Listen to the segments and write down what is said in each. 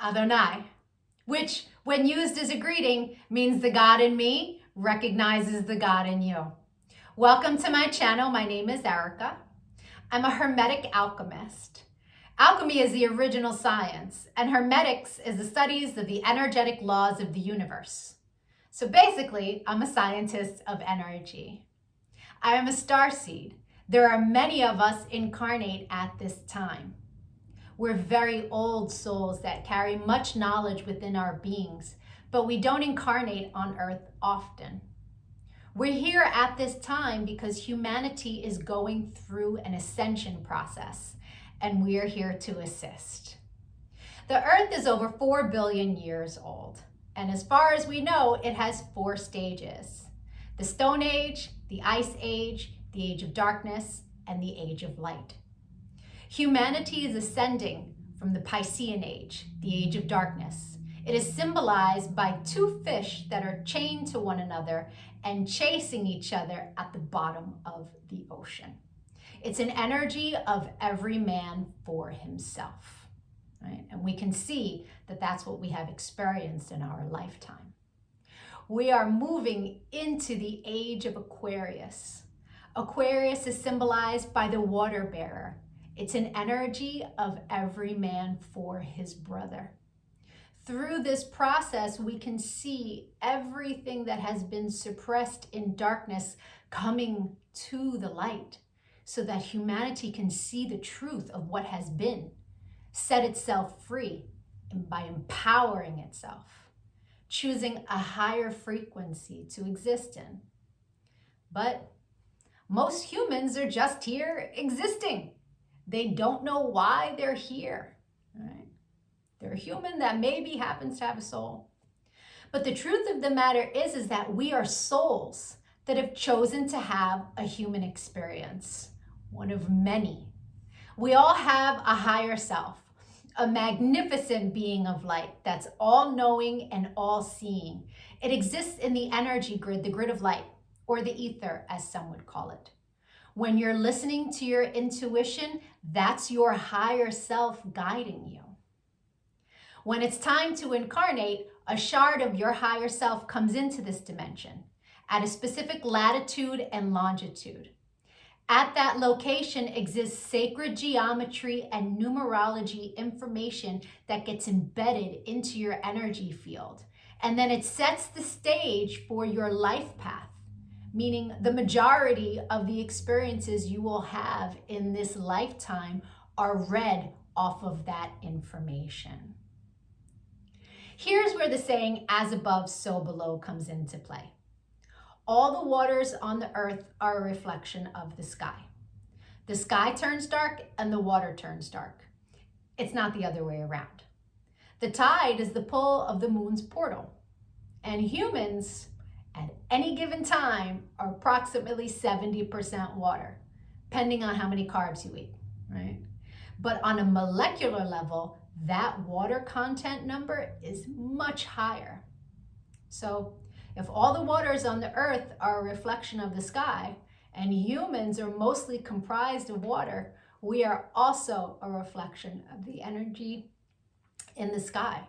Adonai, which when used as a greeting means the God in me recognizes the God in you. Welcome to my channel. My name is Erica. I'm a Hermetic alchemist. Alchemy is the original science, and Hermetics is the studies of the energetic laws of the universe. So basically, I'm a scientist of energy. I am a starseed. There are many of us incarnate at this time. We're very old souls that carry much knowledge within our beings, but we don't incarnate on Earth often. We're here at this time because humanity is going through an ascension process, and we're here to assist. The Earth is over 4 billion years old, and as far as we know, it has 4 stages: the Stone Age, the Ice Age, the Age of Darkness, and the Age of Light. Humanity is ascending from the Piscean Age, the Age of Darkness. It is symbolized by 2 fish that are chained to one another and chasing each other at the bottom of the ocean. It's an energy of every man for himself, right? And we can see that that's what we have experienced in our lifetime. We are moving into the age of Aquarius. Aquarius is symbolized by the water bearer. It's an energy of every man for his brother. Through this process, we can see everything that has been suppressed in darkness coming to the light so that humanity can see the truth of what has been, set itself free, and by empowering itself, choosing a higher frequency to exist in. But most humans are just here existing. They don't know why they're here, right? They're a human that maybe happens to have a soul. But the truth of the matter is that we are souls that have chosen to have a human experience, one of many. We all have a higher self, a magnificent being of light that's all-knowing and all-seeing. It exists in the energy grid, the grid of light, or the ether, as some would call it. When you're listening to your intuition, that's your higher self guiding you. When it's time to incarnate, a shard of your higher self comes into this dimension at a specific latitude and longitude. At that location exists sacred geometry and numerology information that gets embedded into your energy field. And then it sets the stage for your life path, meaning the majority of the experiences you will have in this lifetime are read off of that information. Here's where the saying, as above, so below, comes into play. All the waters on the earth are a reflection of the sky. The sky turns dark and the water turns dark. It's not the other way around. The tide is the pull of the moon's portal, and humans at any given time are approximately 70% water, depending on how many carbs you eat, right? But on a molecular level, that water content number is much higher. So if all the waters on the earth are a reflection of the sky, and humans are mostly comprised of water, we are also a reflection of the energy in the sky.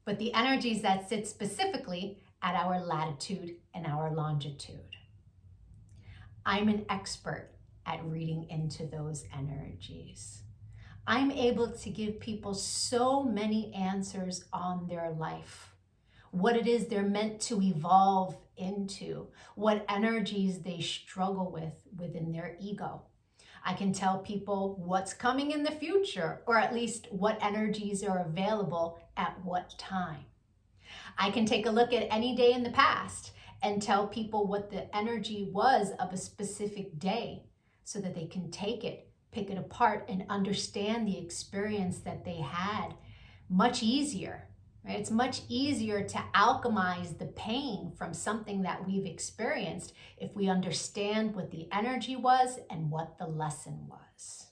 But the energies that sit specifically at our latitude and our longitude. I'm an expert at reading into those energies. I'm able to give people so many answers on their life, what it is they're meant to evolve into, what energies they struggle with within their ego. I can tell people what's coming in the future, or at least what energies are available at what time. I can take a look at any day in the past and tell people what the energy was of a specific day so that they can take it, pick it apart, and understand the experience that they had much easier, right? It's much easier to alchemize the pain from something that we've experienced if we understand what the energy was and what the lesson was.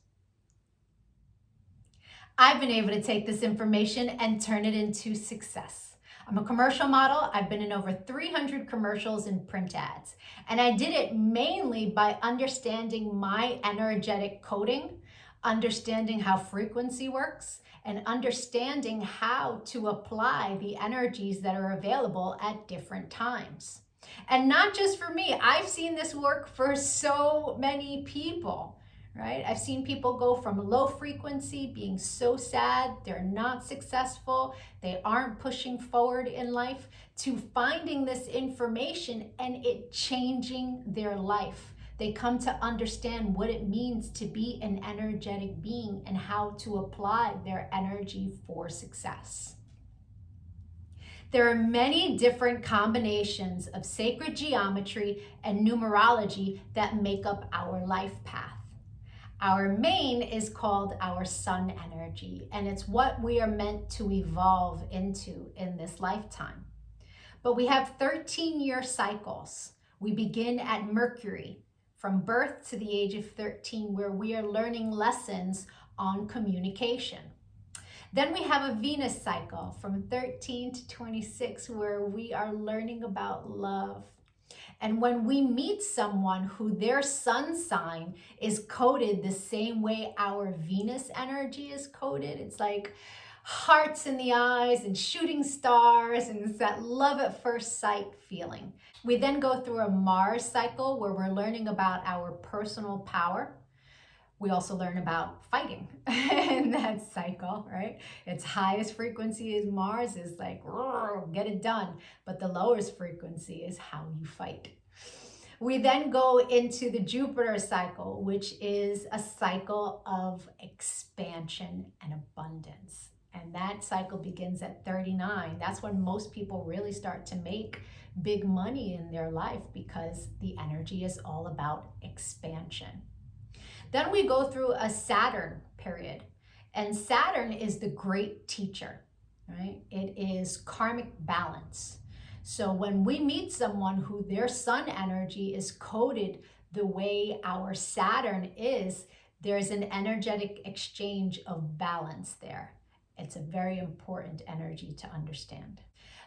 I've been able to take this information and turn it into success. I'm a commercial model. I've been in over 300 commercials and print ads. And I did it mainly by understanding my energetic coding understanding how frequency works, and understanding how to apply the energies that are available at different times. And not just for me, I've seen this work for so many people, right? I've seen people go from low frequency, being so sad, they're not successful, they aren't pushing forward in life, to finding this information and it changing their life. They come to understand what it means to be an energetic being and how to apply their energy for success. There are many different combinations of sacred geometry and numerology that make up our life path. Our main is called our sun energy, and it's what we are meant to evolve into in this lifetime. But we have 13-year cycles. We begin at Mercury, from birth to the age of 13, where we are learning lessons on communication. Then we have a Venus cycle from 13 to 26, where we are learning about love. And when we meet someone who their sun sign is coded the same way our Venus energy is coded, it's like hearts in the eyes and shooting stars, and it's that love at first sight feeling. We then go through a Mars cycle where we're learning about our personal power. We also learn about fighting in that cycle, right? Its highest frequency is Mars, is like, get it done. But the lowest frequency is how you fight. We then go into the Jupiter cycle, which is a cycle of expansion and abundance. And that cycle begins at 39. That's when most people really start to make big money in their life, because the energy is all about expansion. Then we go through a Saturn period, and Saturn is the great teacher, right? It is karmic balance. So when we meet someone who their sun energy is coded the way our Saturn is, there's an energetic exchange of balance there. It's a very important energy to understand.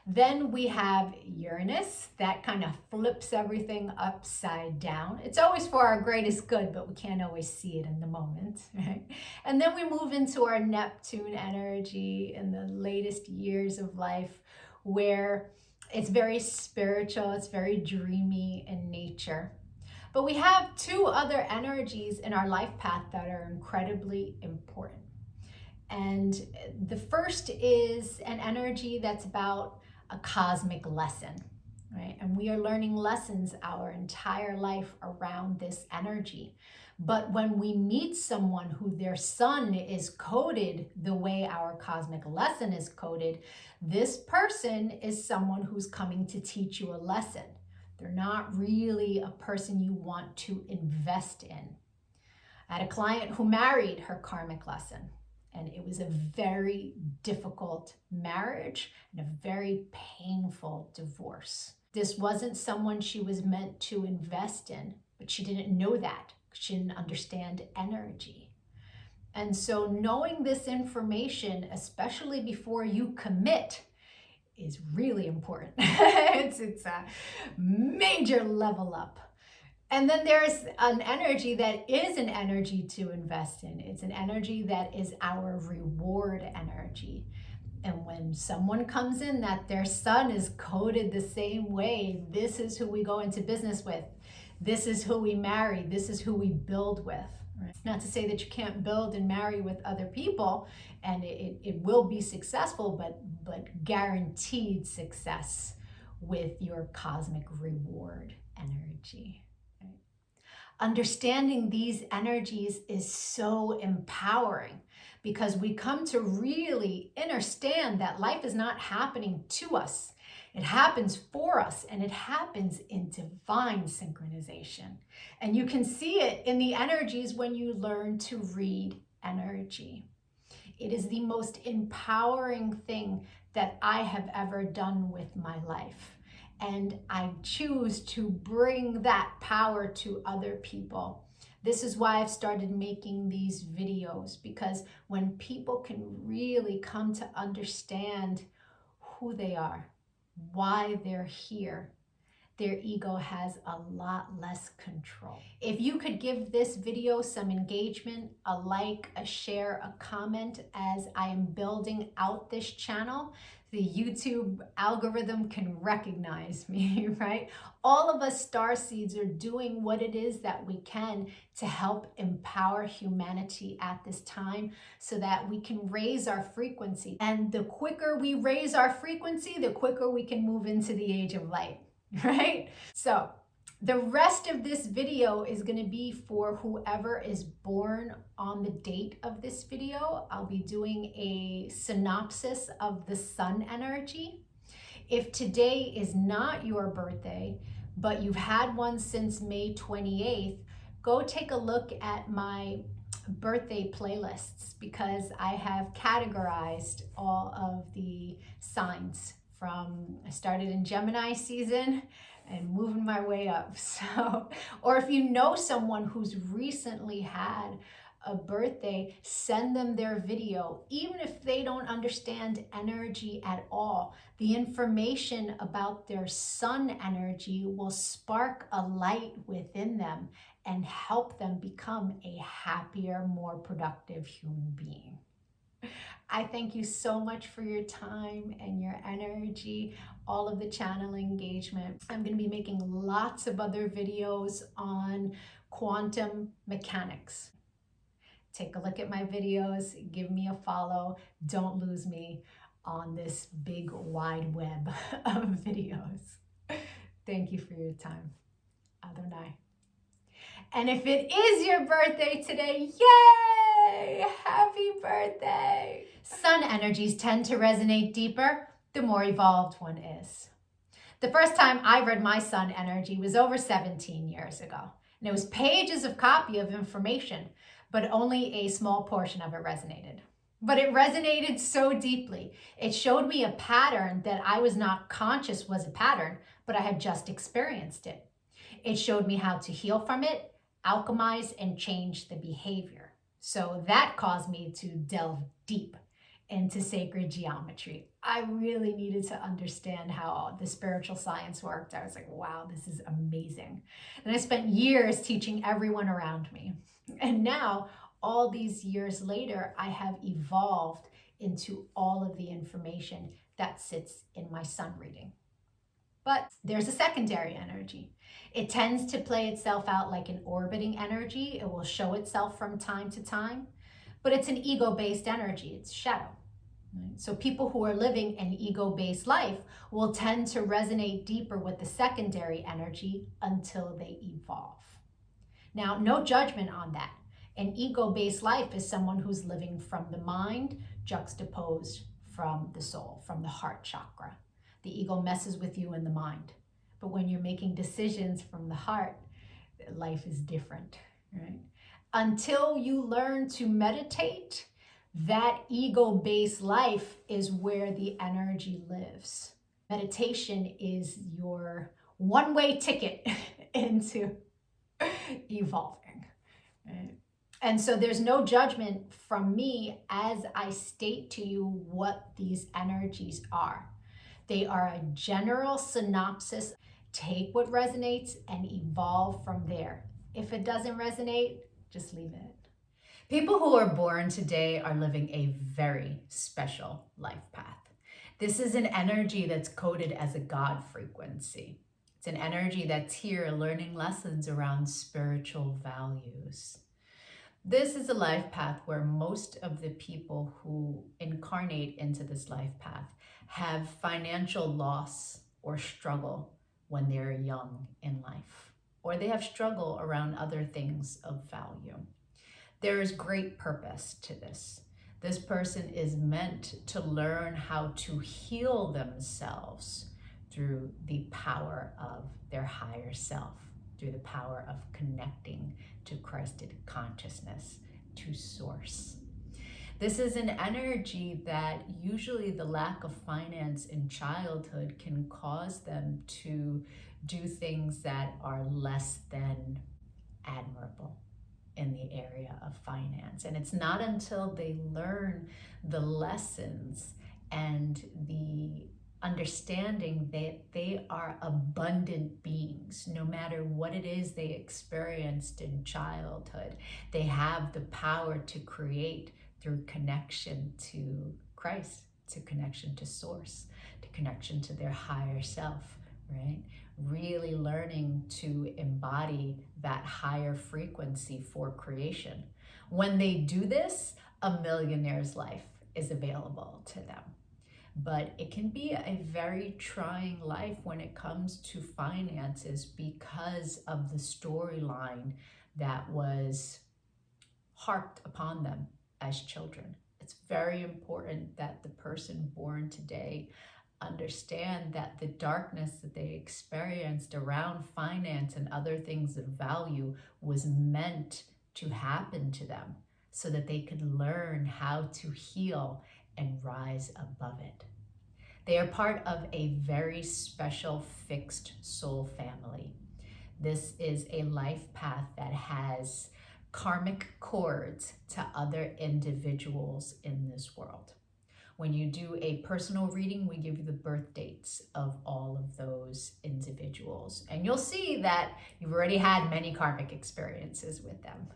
Then we have Uranus, that kind of flips everything upside down. It's always for our greatest good, but we can't always see it in the moment, right? And then we move into our Neptune energy in the latest years of life, where it's very spiritual, it's very dreamy in nature. But we have two other energies in our life path that are incredibly important. And the first is an energy that's about a cosmic lesson, right? And we are learning lessons our entire life around this energy. But when we meet someone who their sun is coded the way our cosmic lesson is coded, this person is someone who's coming to teach you a lesson. They're not really a person you want to invest in. I had a client who married her karmic lesson, and it was a very difficult marriage and a very painful divorce. This wasn't someone she was meant to invest in, but she didn't know that. She didn't understand energy. And so knowing this information, especially before you commit, is really important. it's a major level up. And then there's an energy that is an energy to invest in. It's an energy that is our reward energy. And when someone comes in that their sun is coded the same way, this is who we go into business with. This is who we marry. This is who we build with. Right? Not to say that you can't build and marry with other people, and it will be successful, but guaranteed success with your cosmic reward energy. Understanding these energies is so empowering, because we come to really understand that life is not happening to us. It happens for us, and it happens in divine synchronization. And you can see it in the energies when you learn to read energy. It is the most empowering thing that I have ever done with my life. And I choose to bring that power to other people. This is why I've started making these videos, because when people can really come to understand who they are, why they're here, their ego has a lot less control. If you could give this video some engagement, a like, a share, a comment, as I am building out this channel, the YouTube algorithm can recognize me, right? All of us starseeds are doing what it is that we can to help empower humanity at this time so that we can raise our frequency. And the quicker we raise our frequency, the quicker we can move into the age of light, right? So the rest of this video is going to be for whoever is born on the date of this video. I'll be doing a synopsis of the sun energy. If today is not your birthday, but you've had one since May 28th, go take a look at my birthday playlists, because I have categorized all of the signs from, I started in Gemini season and moving my way up. So, or if you know someone who's recently had a birthday, send them their video. Even if they don't understand energy at all, the information about their sun energy will spark a light within them and help them become a happier, more productive human being. I thank you so much for your time and your energy, all of the channel engagement. I'm going to be making lots of other videos on quantum mechanics. Take a look at my videos, give me a follow. Don't lose me on this big wide web of videos. Thank you for your time. Adonai. And if it is your birthday today, yay! Happy birthday! Sun energies tend to resonate deeper the more evolved one is. The first time I read my sun energy was over 17 years ago. And it was pages of copy of information, but only a small portion of it resonated. But it resonated so deeply. It showed me a pattern that I was not conscious was a pattern, but I had just experienced it. It showed me how to heal from it, alchemize, and change the behavior. So that caused me to delve deep into sacred geometry. I really needed to understand how the spiritual science worked. I was like, wow, this is amazing. And I spent years teaching everyone around me. And now, all these years later, I have evolved into all of the information that sits in my sun reading. But there's a secondary energy. It tends to play itself out like an orbiting energy. It will show itself from time to time, but it's an ego-based energy. It's shadow. Right? So people who are living an ego-based life will tend to resonate deeper with the secondary energy until they evolve. Now, no judgment on that. An ego-based life is someone who's living from the mind, juxtaposed from the soul, from the heart chakra. The ego messes with you in the mind. But when you're making decisions from the heart, life is different, right? Until you learn to meditate, that ego-based life is where the energy lives. Meditation is your one-way ticket into evolving, right? And so there's no judgment from me as I state to you what these energies are. They are a general synopsis. Take what resonates and evolve from there. If it doesn't resonate, just leave it. People who are born today are living a very special life path. This is an energy that's coded as a God frequency. It's an energy that's here learning lessons around spiritual values. This is a life path where most of the people who incarnate into this life path have financial loss or struggle when they're young in life, or they have struggle around other things of value. There is great purpose to this. This person is meant to learn how to heal themselves through the power of their higher self, through the power of connecting to Christed consciousness, to source. This is an energy that usually the lack of finance in childhood can cause them to do things that are less than admirable in the area of finance. And it's not until they learn the lessons and the understanding that they are abundant beings. No matter what it is they experienced in childhood, they have the power to create through connection to Christ, to connection to source, to connection to their higher self, right? Really learning to embody that higher frequency for creation. When they do this, a millionaire's life is available to them. But it can be a very trying life when it comes to finances because of the storyline that was harped upon them as children. It's very important that the person born today understand that the darkness that they experienced around finance and other things of value was meant to happen to them so that they could learn how to heal and rise above it. They are part of a very special fixed soul family. This is a life path that has karmic cords to other individuals in this world. When you do a personal reading, we give you the birth dates of all of those individuals. And you'll see that you've already had many karmic experiences with them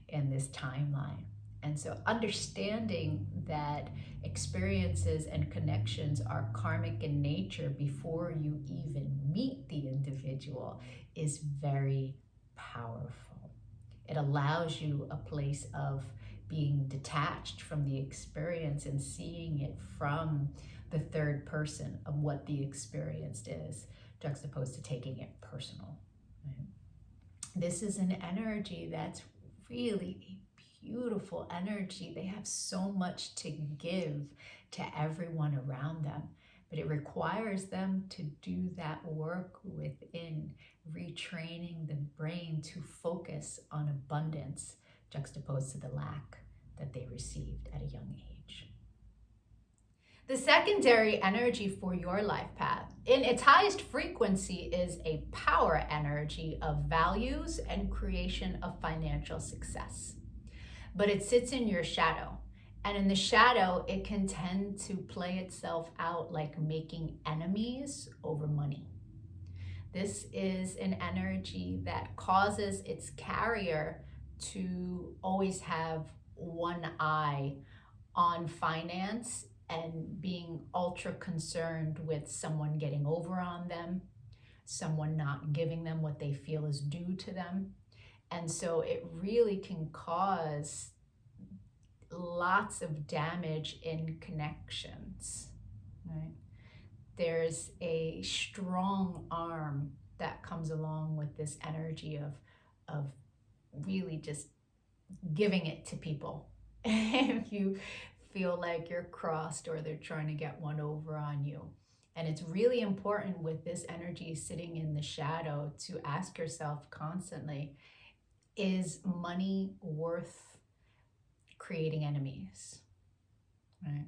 in this timeline. And so understanding that experiences and connections are karmic in nature before you even meet the individual is very powerful. It allows you a place of being detached from the experience and seeing it from the third person of what the experience is, juxtaposed to taking it personal. Right? This is an energy that's really a beautiful energy. They have so much to give to everyone around them, but it requires them to do that work within, retraining the brain to focus on abundance, juxtaposed to the lack that they received at a young age. The secondary energy for your life path, in its highest frequency, is a power energy of values and creation of financial success. But it sits in your shadow. And in the shadow, it can tend to play itself out like making enemies over money. This is an energy that causes its carrier to always have one eye on finance and being ultra concerned with someone getting over on them, someone not giving them what they feel is due to them. And so it really can cause lots of damage in connections, right? There's a strong arm that comes along with this energy of really just giving it to people. If you feel like you're crossed or they're trying to get one over on you. And it's really important with this energy sitting in the shadow to ask yourself constantly, is money worth creating enemies? Right?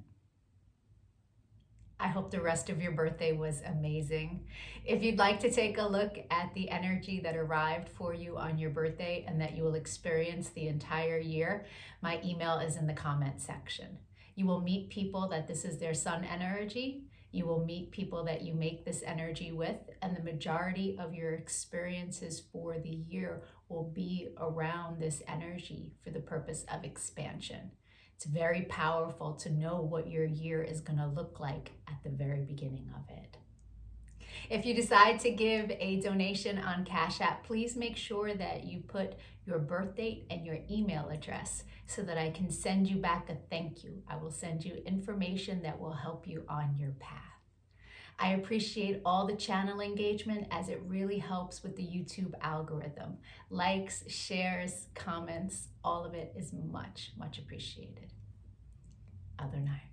I hope the rest of your birthday was amazing. If you'd like to take a look at the energy that arrived for you on your birthday and that you will experience the entire year, my email is in the comment section. You will meet people that this is their sun energy. You will meet people that you make this energy with, and the majority of your experiences for the year will be around this energy for the purpose of expansion. It's very powerful to know what your year is going to look like at the very beginning of it. If you decide to give a donation on Cash App, please make sure that you put your birth date and your email address so that I can send you back a thank you. I will send you information that will help you on your path. I appreciate all the channel engagement as it really helps with the YouTube algorithm. Likes, shares, comments, all of it is much, much appreciated. Other night.